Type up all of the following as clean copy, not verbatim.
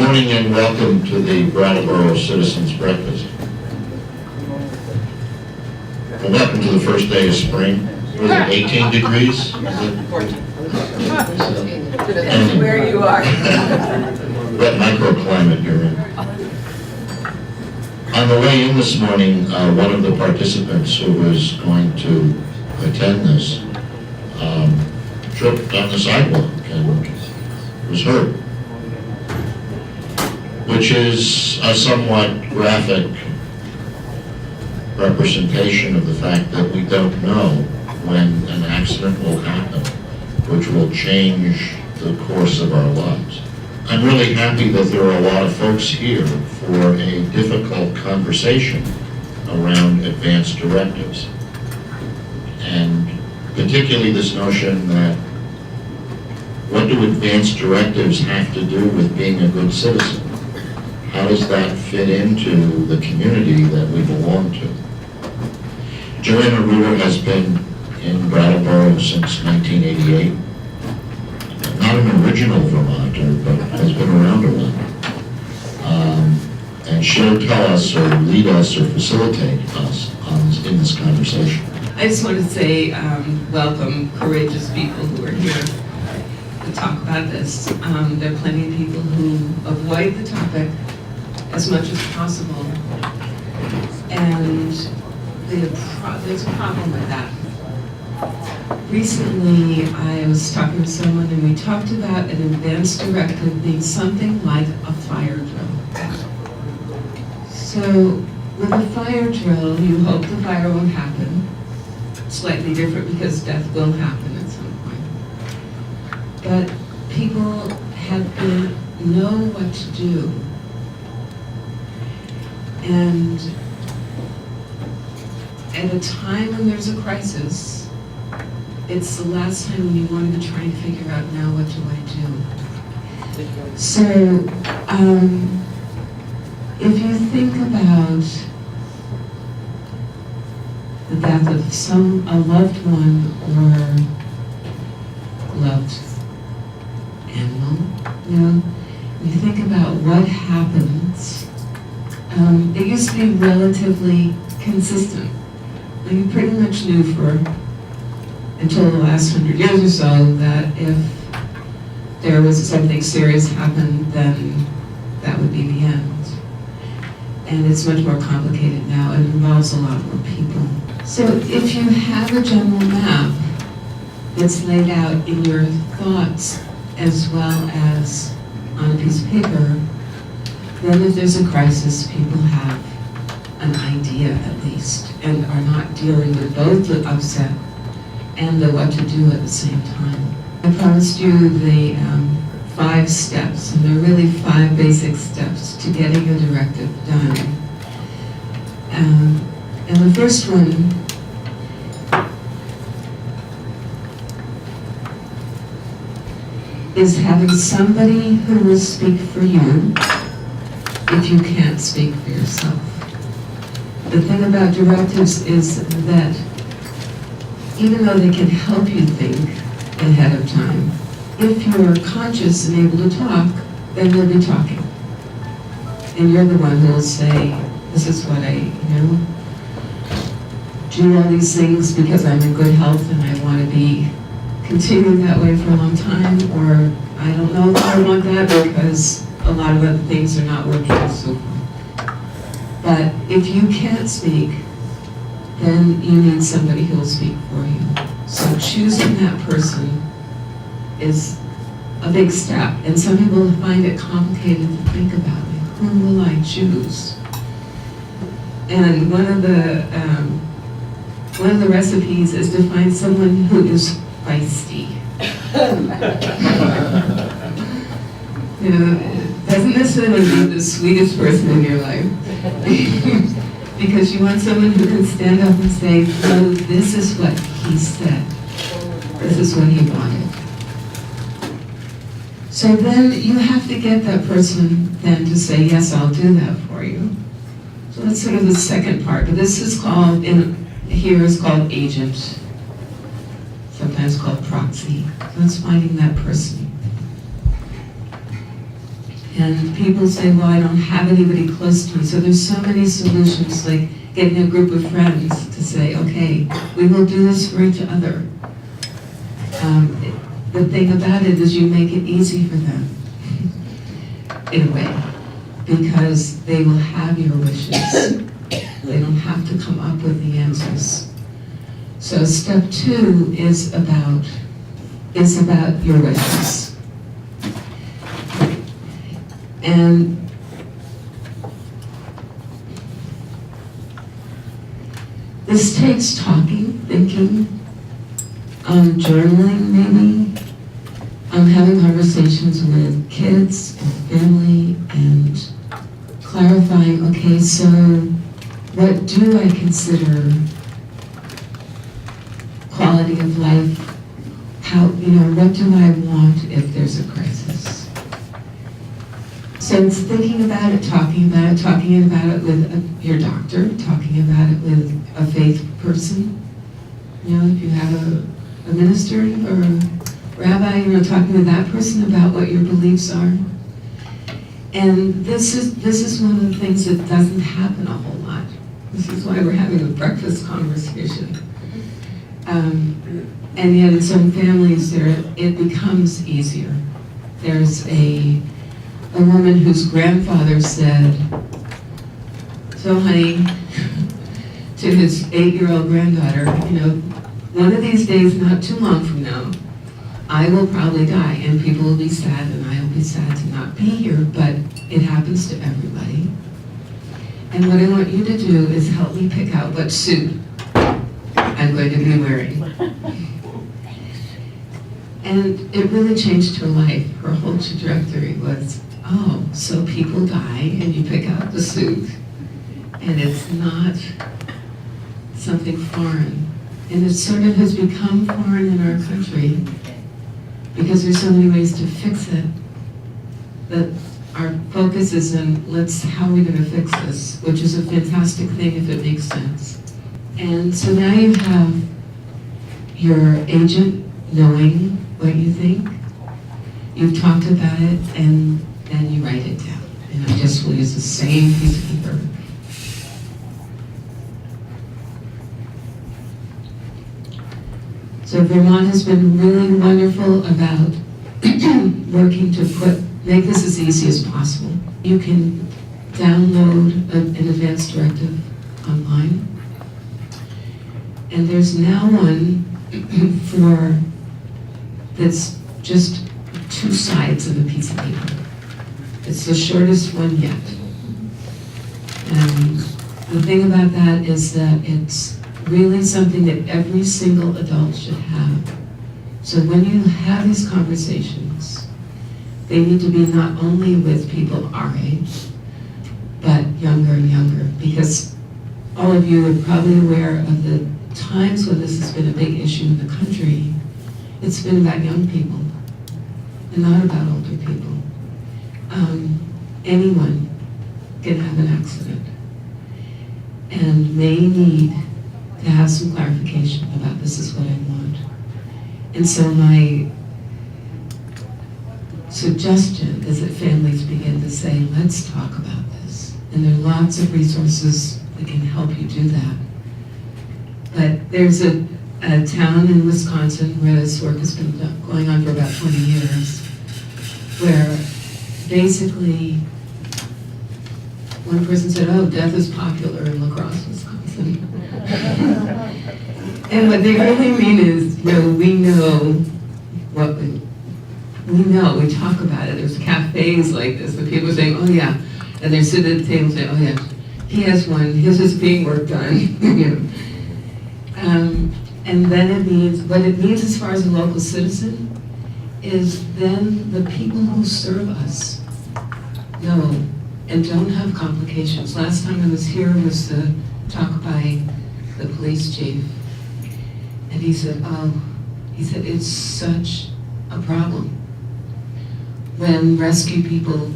morning and welcome to the Brattleboro Citizens Breakfast. Well, welcome to the first day of spring. Was it 18 degrees? 14. Depends where you are. What microclimate you're in. On the way in this morning, one of the participants who was going to attend this tripped on the sidewalk and was hurt, which is a somewhat graphic representation of the fact that we don't know when an accident will happen, which will change the course of our lives. I'm really happy that there are a lot of folks here for a difficult conversation around advance directives. And particularly this notion that what do advance directives have to do with being a good citizen? How does that fit into the community that we belong to? Joanna Rueter has been in Brattleboro since 1988. Not an original Vermonter, but has been around a while. And she'll tell us or lead us or facilitate us in this conversation. I just want to say welcome, courageous people who are here to talk about this. There are plenty of people who avoid the topic as much as possible, and there's a problem with that. Recently, I was talking to someone and we talked about an advance directive being something like a fire drill. So with a fire drill, you hope the fire won't happen. Slightly different because death will happen at some point. But people know what to do. And at a time when there's a crisis, it's the last time when you want to be trying to figure out, now what do I do? So, if you think about the death of a loved one or loved animal, you think about what happens. It used to be relatively consistent. Like you pretty much knew until the last 100 years or so that if there was something serious happen, then that would be the end. And it's much more complicated now. It involves a lot more people. So if you have a general map that's laid out in your thoughts as well as on a piece of paper, then if there's a crisis, people have an idea at least and are not dealing with both the upset and the what to do at the same time. I promised you the 5 steps, and they're really 5 basic steps to getting a directive done. And the first one is having somebody who will speak for you if you can't speak for yourself. The thing about directives is that even though they can help you think ahead of time, if you're conscious and able to talk, then you'll be talking. And you're the one who will say, this is what I, do all these things because I'm in good health and I want to be continuing that way for a long time, or I don't know if I want that because a lot of other things are not working so well. But if you can't speak, then you need somebody who will speak for you. So choosing that person is a big step, and some people find it complicated to think about it. Whom will I choose? And one of the recipes is to find someone who is feisty. Doesn't necessarily be the sweetest person in your life. Because you want someone who can stand up and say, no, this is what he said. This is what he wanted. So then you have to get that person then to say, yes, I'll do that for you. So that's sort of the second part. But this is called, here is called agent. Sometimes called proxy. So it's finding that person. And people say, well, I don't have anybody close to me. So there's so many solutions, like getting a group of friends to say, okay, we will do this for each other. The thing about it is you make it easy for them, in a way, because they will have your wishes. They don't have to come up with the answers. So step 2 is about your wishes. And this takes talking, thinking, journaling maybe, having conversations with kids and family and clarifying, okay, so what do I consider quality of life? How, what do I want if there's a crisis? So it's thinking about it, talking about it with your doctor, talking about it with a faith person. If you have a minister or a rabbi, talking with that person about what your beliefs are. And this is one of the things that doesn't happen a whole lot. This is why we're having a breakfast conversation. And yet in some families it becomes easier. There's a woman whose grandfather said, so honey, to his 8-year-old granddaughter, one of these days, not too long from now, I will probably die, and people will be sad, and I will be sad to not be here, but it happens to everybody. And what I want you to do is help me pick out what suit I'm going to be wearing. And it really changed her life. Her whole trajectory was, oh, so people die, and you pick out the suit, and it's not something foreign. And it sort of has become foreign in our country because there's so many ways to fix it that our focus is in how are we going to fix this, which is a fantastic thing if it makes sense. And so now you have your agent knowing what you think, you've talked about it, and then you write it down. And I just will use the same piece of paper. So Vermont has been really wonderful about working to make this as easy as possible. You can download an advance directive online. And there's now one that's just 2 sides of a piece of paper. It's the shortest one yet. And the thing about that is that it's really something that every single adult should have. So when you have these conversations, they need to be not only with people our age, but younger and younger, because all of you are probably aware of the times when this has been a big issue in the country. It's been about young people and not about older people. Anyone can have an accident and may need to have some clarification about this is what I want. And so my suggestion is that families begin to say, let's talk about this. And there are lots of resources that can help you do that. But there's a town in Wisconsin where this work has been going on for about 20 years, where basically one person said, oh, death is popular in La Crosse, Wisconsin. And what they really mean is, no, we know what we talk about it. There's cafes like this, and people are saying, oh yeah, and they're sitting at the table saying, oh yeah, he has one, his is being worked on. And then it means, what it means as far as a local citizen is then the people who serve us know and don't have complications. Last time I was here was the talk by the police chief, and he said, it's such a problem when rescue people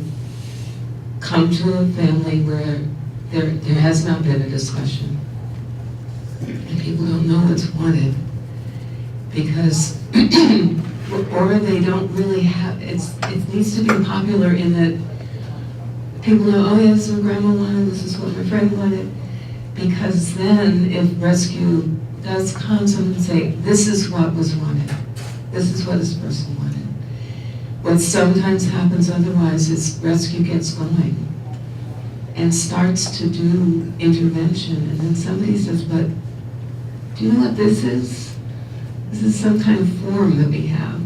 come to a family where there has not been a discussion and people don't know what's wanted because or they don't really have, it needs to be popular in that people know, oh yeah, this is what grandma wanted, this is what my friend wanted. Because then if rescue does come, someone can say, this is what was wanted. This is what this person wanted. What sometimes happens otherwise is rescue gets going and starts to do intervention, and then somebody says, but do you know what this is? This is some kind of form that we have.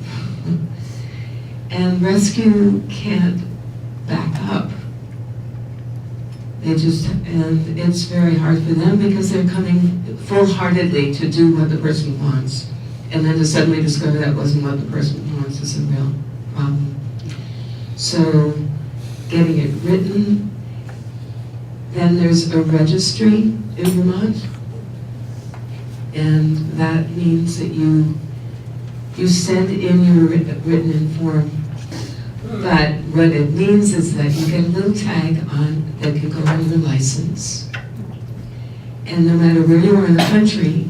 And rescue can't back up. They just, and it's very hard for them because they're coming full-heartedly to do what the person wants. And then to suddenly discover that wasn't what the person wants is a real problem. So getting it written. Then there's a registry in Vermont, and that means that you send in your written in form, but what it means is that you get a little tag on that can go on your license, and no matter where you are in the country,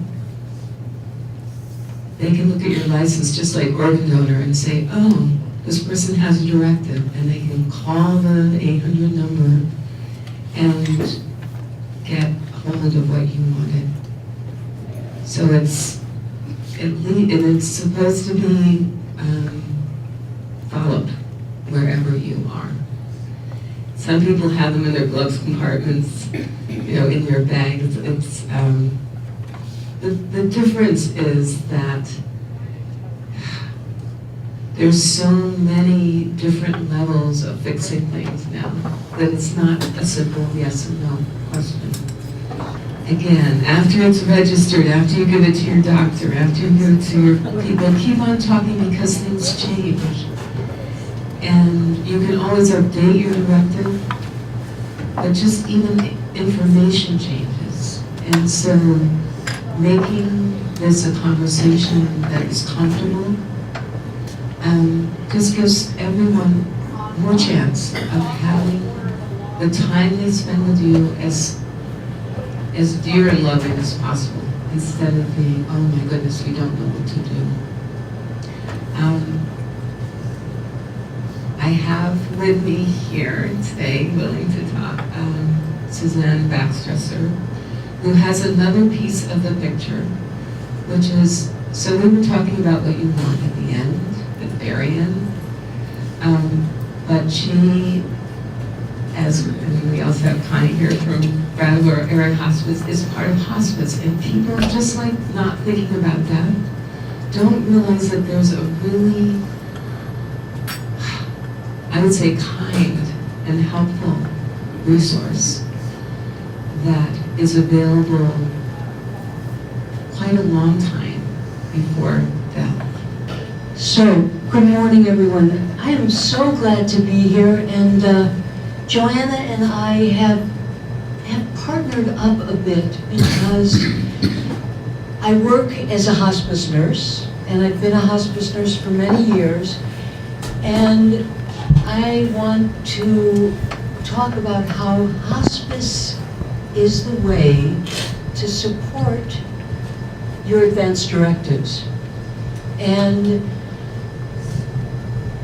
they can look at your license just like organ donor and say, oh, this person has a directive, and they can call the 800 number and get hold of what you wanted. So it's supposed to be followed wherever you are. Some people have them in their gloves compartments, you know, in your bag. The difference is that there's so many different levels of fixing things now that it's not a simple yes and no question. Again, after it's registered, after you give it to your doctor, after you give it to your people, keep on talking because things change. And you can always update your directive, but just even information changes. And so making this a conversation that is comfortable just gives everyone more chance of having the time they spend with you as dear and loving as possible, instead of being, oh my goodness, we don't know what to do. I have with me here today, willing to talk, Suzanne Baxtresser, who has another piece of the picture, which is, so we were talking about what you want at the end, at the very end, but she, as we also have Connie here from Brattleboro Area Hospice, is part of hospice, and people just like not thinking about that don't realize that there's a really, I would say, kind and helpful resource that is available quite a long time before death. So, good morning, everyone. I am so glad to be here, and Joanna and I have partnered up a bit because I work as a hospice nurse, and I've been a hospice nurse for many years, and I want to talk about how hospice is the way to support your advance directives. And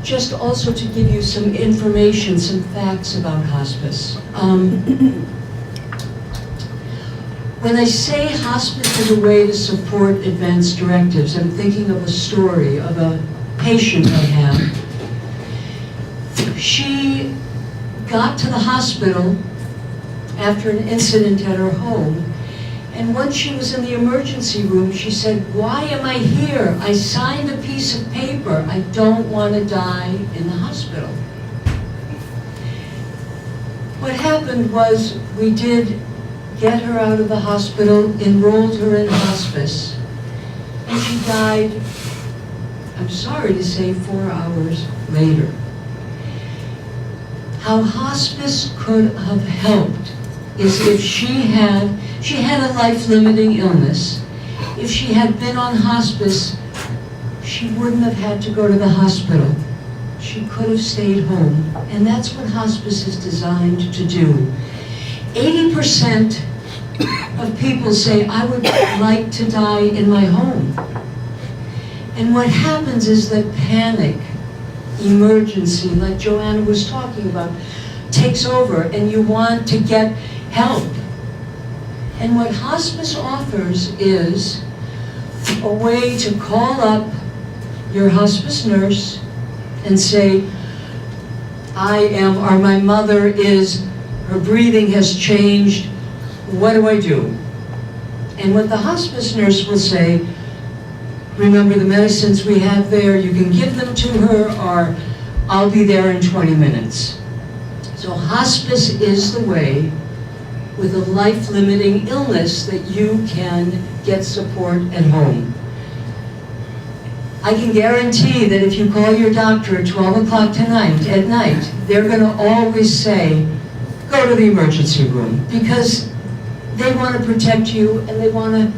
just also to give you some information, some facts about hospice. When I say hospice is a way to support advance directives, I'm thinking of a story of a patient I have. She got to the hospital after an incident at her home, and once she was in the emergency room, she said, "Why am I here? I signed a piece of paper. I don't want to die in the hospital." What happened was we did get her out of the hospital, enrolled her in hospice, and she died, I'm sorry to say, 4 hours later. How hospice could have helped is if she had a life-limiting illness. If she had been on hospice, she wouldn't have had to go to the hospital. She could have stayed home, and that's what hospice is designed to do. 80% of people say, I would like to die in my home. And what happens is that panic, emergency, like Joanna was talking about, takes over and you want to get help. And what hospice offers is a way to call up your hospice nurse and say, or my mother her breathing has changed, what do I do? And what the hospice nurse will say, remember the medicines we have there, you can give them to her, or I'll be there in 20 minutes. So hospice is the way, with a life-limiting illness, that you can get support at home. I can guarantee that if you call your doctor at 12 o'clock tonight, at night, they're going to always say, go to the emergency room, because they want to protect you and they want to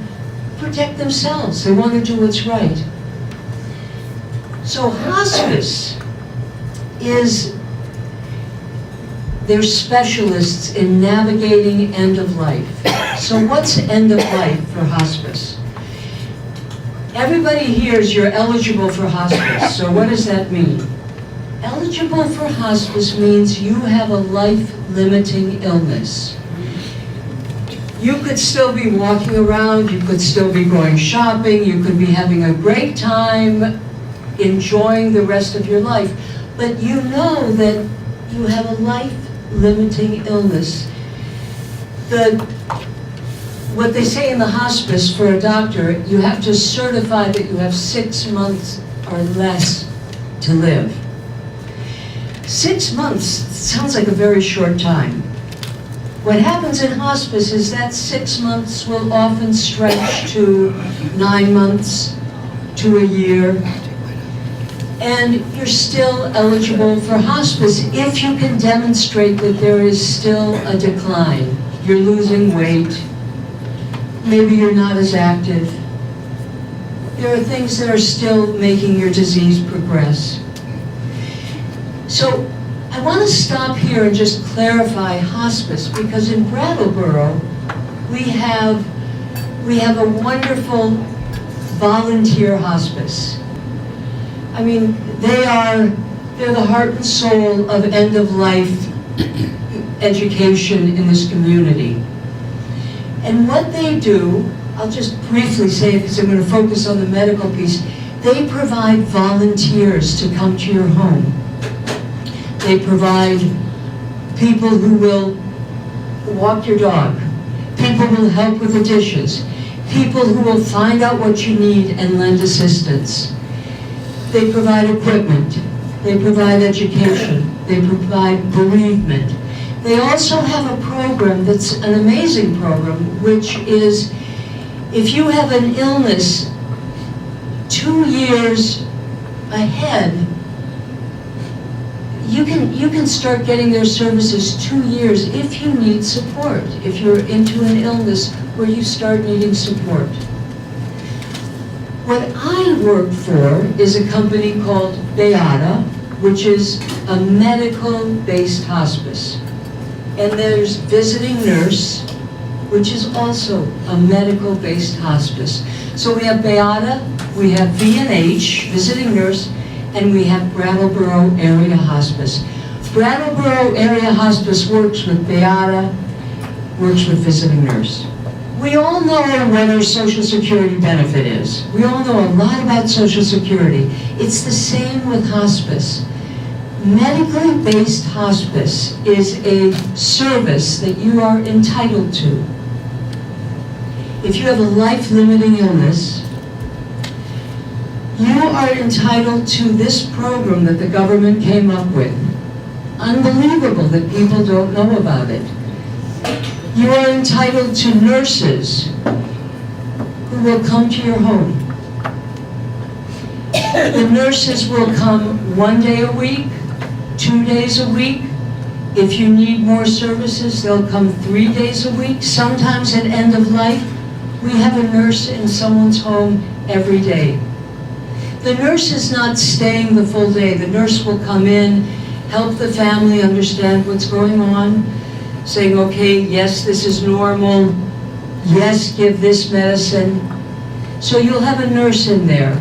protect themselves. They want to do what's right. So hospice they're specialists in navigating end of life. So what's end of life for hospice? Everybody hears you're eligible for hospice. So what does that mean? Eligible for hospice means you have a life-limiting illness. You could still be walking around, you could still be going shopping, you could be having a great time, enjoying the rest of your life, but you know that you have a life-limiting illness. What they say in the hospice for a doctor, you have to certify that you have 6 months or less to live. 6 months sounds like a very short time. What happens in hospice is that 6 months will often stretch to 9 months, to a year, and you're still eligible for hospice if you can demonstrate that there is still a decline. You're losing weight, maybe you're not as active. There are things that are still making your disease progress. So I want to stop here and just clarify hospice, because in Brattleboro we have a wonderful volunteer hospice. I mean, they're the heart and soul of end-of-life education in this community. And what they do, I'll just briefly say it because I'm going to focus on the medical piece, they provide volunteers to come to your home. They provide people who will walk your dog, people who will help with the dishes, people who will find out what you need and lend assistance. They provide equipment, they provide education, they provide bereavement. They also have a program that's an amazing program, which is if you have an illness 2 years ahead, you can start getting their services 2 years if you need support, if you're into an illness where you start needing support. What I work for is a company called Beata, which is a medical-based hospice. And there's Visiting Nurse, which is also a medical-based hospice. So we have Beata, we have V&H, Visiting Nurse, and we have Brattleboro Area Hospice. Brattleboro Area Hospice works with Beata, works with Visiting Nurse. We all know what our Social Security benefit is. We all know a lot about Social Security. It's the same with hospice. Medically based hospice is a service that you are entitled to. If you have a life-limiting illness, you are entitled to this program that the government came up with. Unbelievable that people don't know about it. You are entitled to nurses who will come to your home. The nurses will come 1 day a week, 2 days a week. If you need more services, they'll come 3 days a week. Sometimes at end of life, we have a nurse in someone's home every day. The nurse is not staying the full day. The nurse will come in, help the family understand what's going on, saying, okay, yes, this is normal. Yes, give this medicine. So you'll have a nurse in there.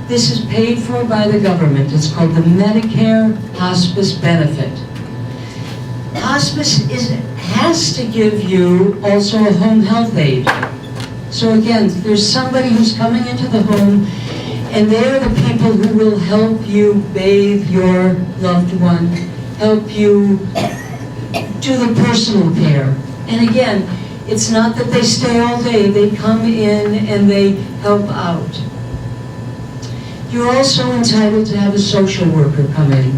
This is paid for by the government. It's called the Medicare Hospice Benefit. Hospice has to give you also a home health aide. So again, there's somebody who's coming into the home, and they're the people who will help you bathe your loved one, help you do the personal care. And again, it's not that they stay all day, they come in and they help out. You're also entitled to have a social worker come in.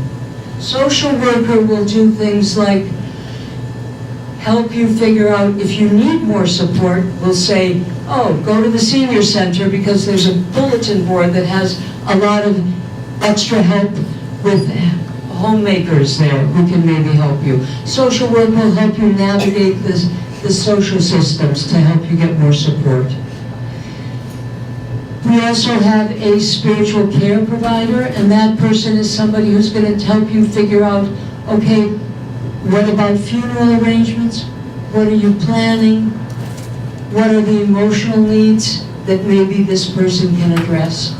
Social worker will do things like help you figure out if you need more support. We'll say, oh, go to the senior center because there's a bulletin board that has a lot of extra help with homemakers there who can maybe help you. Social work will help you navigate the social systems to help you get more support. We also have a spiritual care provider, and that person is somebody who's going to help you figure out, okay, what about funeral arrangements? What are you planning? What are the emotional needs that maybe this person can address?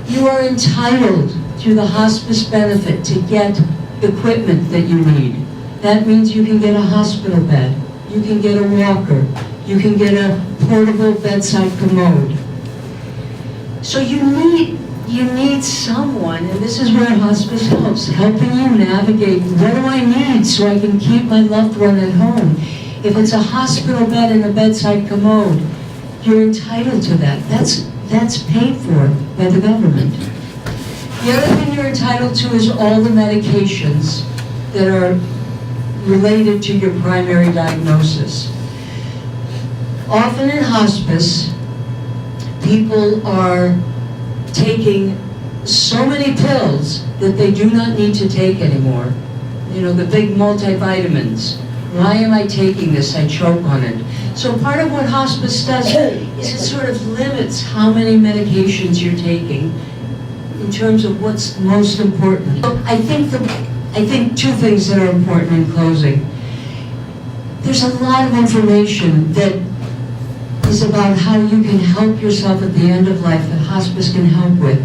You are entitled to the hospice benefit to get equipment that you need. That means you can get a hospital bed, you can get a walker, you can get a portable bedside commode. So you need someone, and this is where hospice helps, helping you navigate, what do I need so I can keep my loved one at home? If it's a hospital bed and a bedside commode, you're entitled to that. That's paid for by the government. The other thing you're entitled to is all the medications that are related to your primary diagnosis. Often in hospice, people are taking so many pills that they do not need to take anymore. You know, the big multivitamins. Why am I taking this? I choke on it. So part of what hospice does is it sort of limits how many medications you're taking in terms of what's most important. I think two things that are important in closing. There's a lot of information that is about how you can help yourself at the end of life that hospice can help with.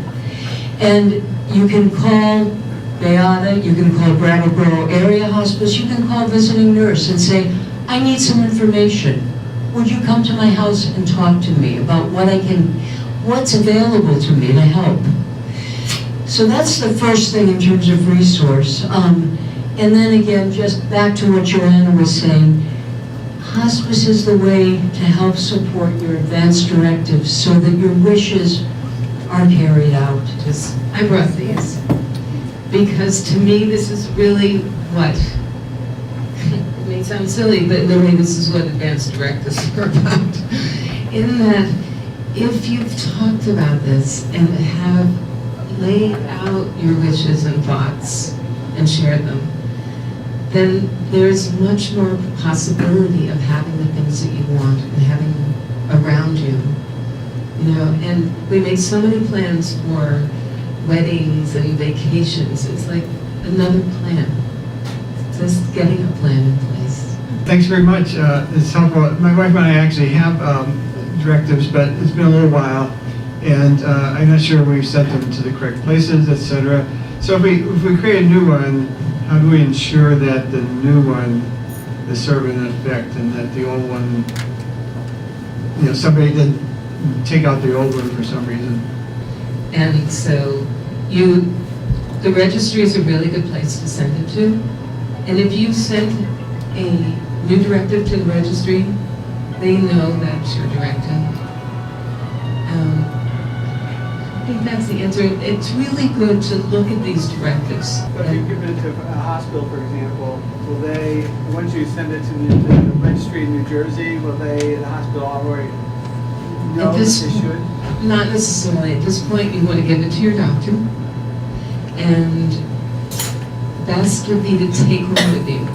And you can call Beata, you can call Brattleboro Area Hospice, you can call visiting nurse and say, I need some information. Would you come to my house and talk to me about what's available to me to help? So that's the first thing in terms of resource. And then again, just back to what Joanna was saying, hospice is the way to help support your advance directives so that your wishes are carried out. I brought these because to me this is really what, it may sound silly, but really this is what advance directives are about. In that, if you've talked about this and have laid out your wishes and thoughts and shared them, then there's much more possibility of having the things that you want and having them around you. You know, and we make so many plans for weddings and vacations. It's like another plan. Just getting a plan in place. Thanks very much. It's helpful. My wife and I actually have directives, but it's been a little while, and I'm not sure we've sent them to the correct places, etc. So if we create a new one, how do we ensure that the new one is sort of in effect, and that the old one, you know, somebody didn't take out the old one for some reason? And so the registry is a really good place to send it to. And if you send a new directive to the registry, they know that's your directive. I think that's the answer. It's really good to look at these directives. So if you give it to a hospital, for example, will they, once you send it to the registry in New Jersey, will the hospital already know that they should? Not necessarily. At this point, you want to give it to your doctor, and best would be to take one with you.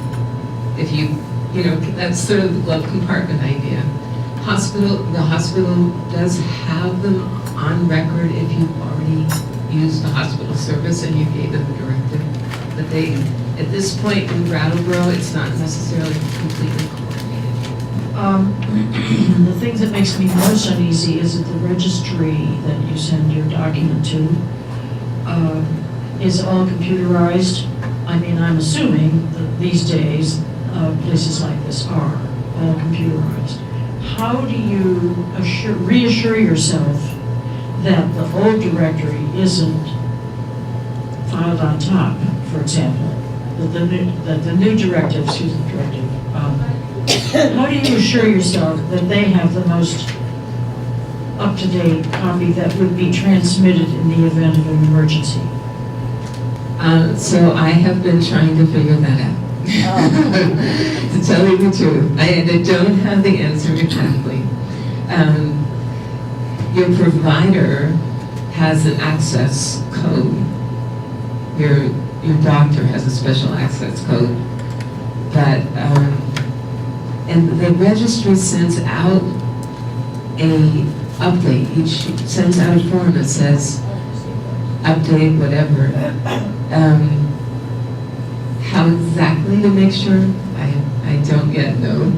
If you know, that's sort of the glove compartment idea. The hospital does have them on record if you've already used the hospital service and you gave them a directive. But they, at this point in Brattleboro, it's not necessarily completely coordinated. The thing that makes me most uneasy is that the registry that you send your document to is all computerized, I mean, I'm assuming that these days, places like this are all computerized. How do you reassure yourself that the old directory isn't filed on top, for example, that the new directive, how do you assure yourself that they have the most up-to-date copy that would be transmitted in the event of an emergency? So I have been trying to figure that out. To tell you the truth, I don't have the answer exactly. Your provider has an access code. Your doctor has a special access code. But, and the registry sends out a update. Each sends out a form that says, update whatever. How exactly to make sure? I don't yet know.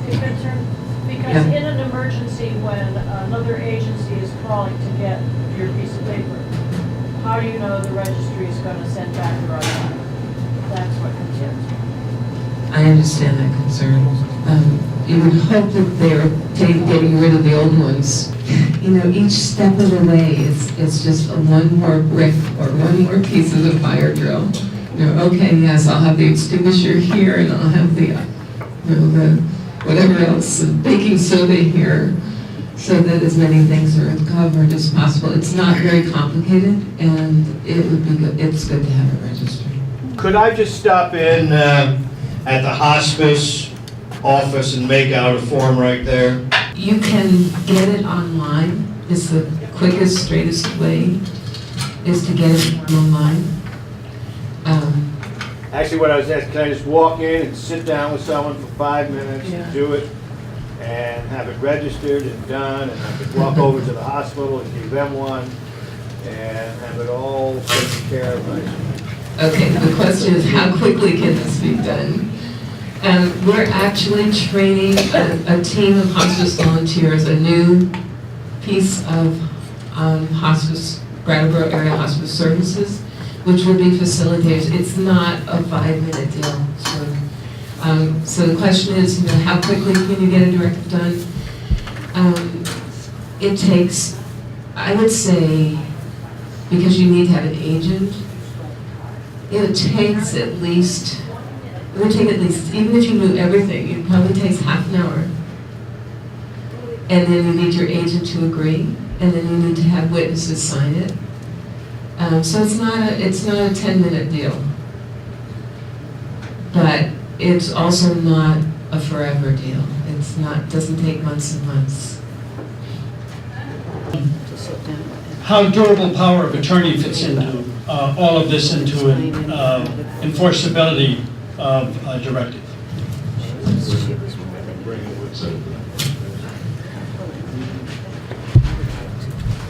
Because in an emergency, when another agency is calling to get your piece of paper, how do you know the registry is going to send back the right one? That's what concerns me. I understand that concern. You would hope that they're getting rid of the old ones. You know, each step of the way is just one more brick or one more piece of the fire drill. You know, okay, yes, I'll have the extinguisher here and I'll have the, the whatever else, the baking soda here, so that as many things are covered as possible. It's not very complicated, and it would be good. It's good to have a registry. Could I just stop in at the hospice office and make out a form right there? You can get it online. It's the quickest, straightest way is to get it online. Actually, what I was asking, can I just walk in and sit down with someone for 5 minutes Yeah. and do it and have it registered and done, and I could walk over to the hospital and give them one and have it all taken care of nicely? Okay, the question is, how quickly can this be done? We're actually training a team of hospice volunteers, a new piece of hospice, Brattleboro area hospice services, which will be facilitators. It's not a 5-minute deal. So the question is, how quickly can you get a directive done? It takes, I would say, because you need to have an agent, it would take at least, even if you knew everything, it probably takes half an hour. And then you need your agent to agree, and then you need to have witnesses sign it. So it's not a 10-minute deal. But it's also not a forever deal. Doesn't take months and months. How durable power of attorney fits into all of this, into an enforceability of a directive.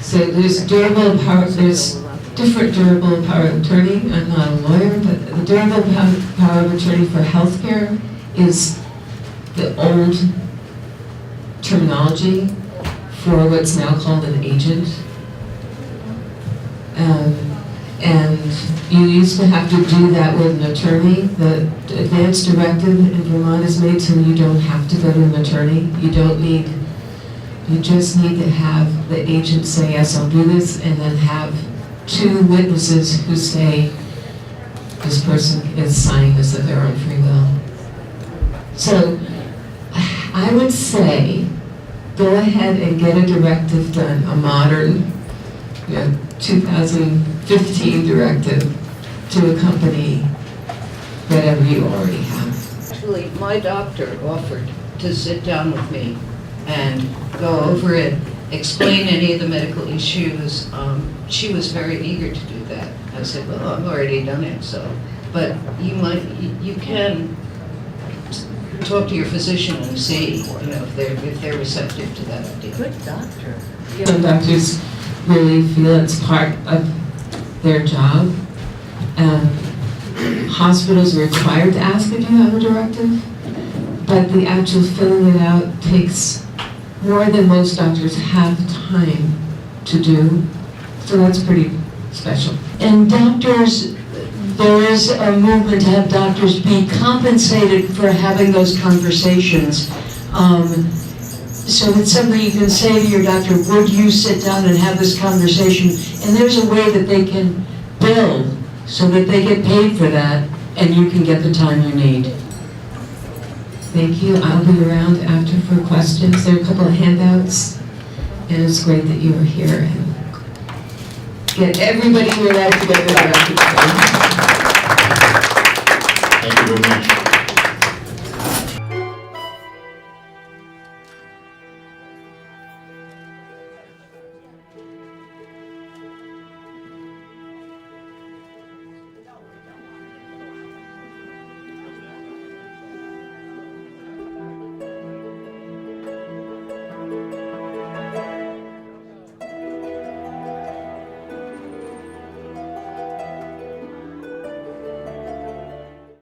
So there's durable power, there's different durable power of attorney. I'm not a lawyer, but the durable power of attorney for healthcare is the old terminology for what's now called an agent. And you used to have to do that with an attorney. The advance directive in Vermont is made so you don't have to go to an attorney. You just need to have the agent say, yes, I'll do this, and then have 2 witnesses who say, this person is signing this of their own free will. So I would say, go ahead and get a directive done, a modern, 2015 directive to accompany whatever you already have. Actually, my doctor offered to sit down with me and go over it, explain any of the medical issues. She was very eager to do that. I said, well, I've already done it, so. But you can talk to your physician and see, if they're receptive to that idea. Good doctor. Some doctors really feel it's part of their job. Hospitals are required to ask if you have a directive, but the actual filling it out takes more than most doctors have time to do. So that's pretty special. And doctors, there is a movement to have doctors be compensated for having those conversations. So it's something you can say to your doctor, would you sit down and have this conversation? And there's a way that they can bill so that they get paid for that and you can get the time you need. Thank you. I'll be around after for questions. There are a couple of handouts, and it's great that you are here and get everybody in your life together. Thank you very much.